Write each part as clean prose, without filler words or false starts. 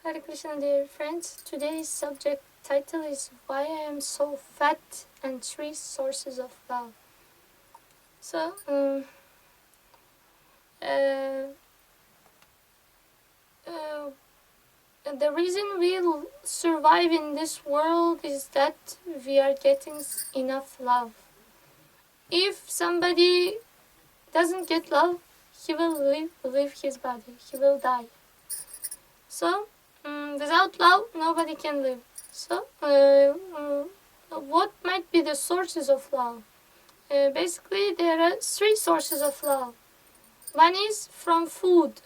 Hare Krishna, dear friends. Today's subject title is Why I Am So Fat and Three Sources of Love. So, uh, uh, the reason we'll survive in this world is that we are getting enough love. If somebody doesn't get love, he will leave his body, he will die. So, without love, nobody can live. So, what might be the sources of love? Basically, there are three sources of love. One is from food,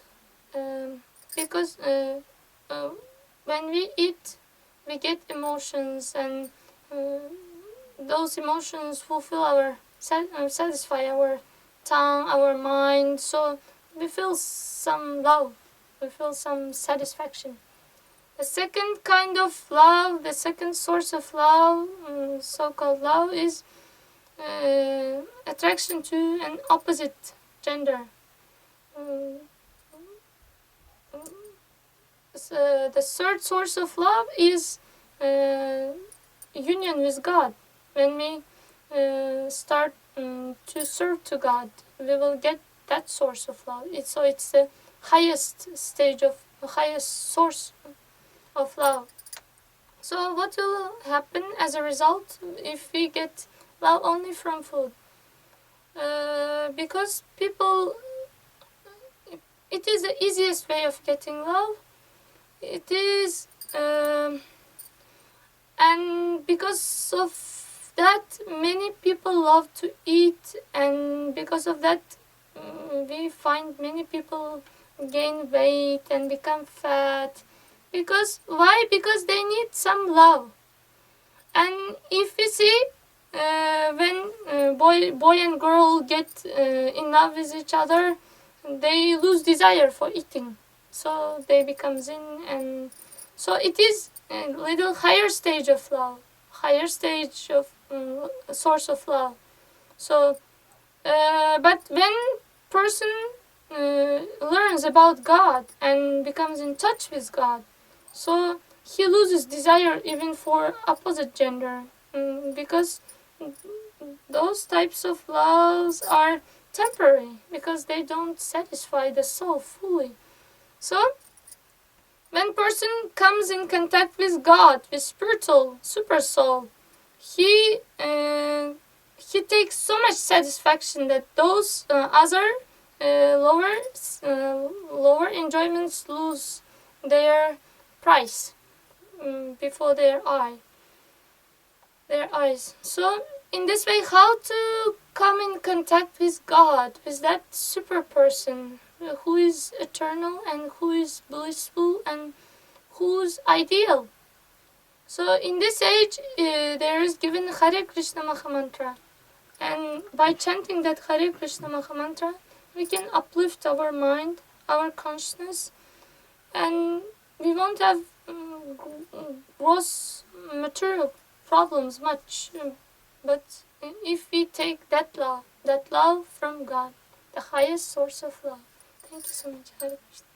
because uh, when we eat, we get emotions, and those emotions fulfill satisfy our tongue, our mind. So we feel some love, we feel some satisfaction. The second kind of love, the second source of love, so-called love, is attraction to an opposite gender. So the third source of love is union with God. When we start to serve to God, we will get that source of love. It's the highest stage of highest source of love. So what will happen as a result if we get love only from food? Because people, it is the easiest way of getting love. It is, and because of that, many people love to eat, and because of that, we find many people gain weight and become fat. Because why? Because they need some love. And if we see when boy and girl get in love with each other, they lose desire for eating, so they become zen, and so it is a little higher stage of love, higher stage of source of love. So, but when person learns about God and becomes in touch with God, so he loses desire even for opposite gender, because those types of loves are temporary, because they don't satisfy the soul fully. So when person comes in contact with God, with spiritual super soul, he takes so much satisfaction that those other lower enjoyments lose their price before their eyes. So in this way, how to come in contact with God, with that super person who is eternal and who is blissful and who's ideal. So in this age, there is given Hare Krishna Mahamantra, and by chanting that Hare Krishna Mahamantra, we can uplift our mind, our consciousness, and we won't have gross material problems much. But if we take that love from God, the highest source of love. Thank you so much, Hare Krishna.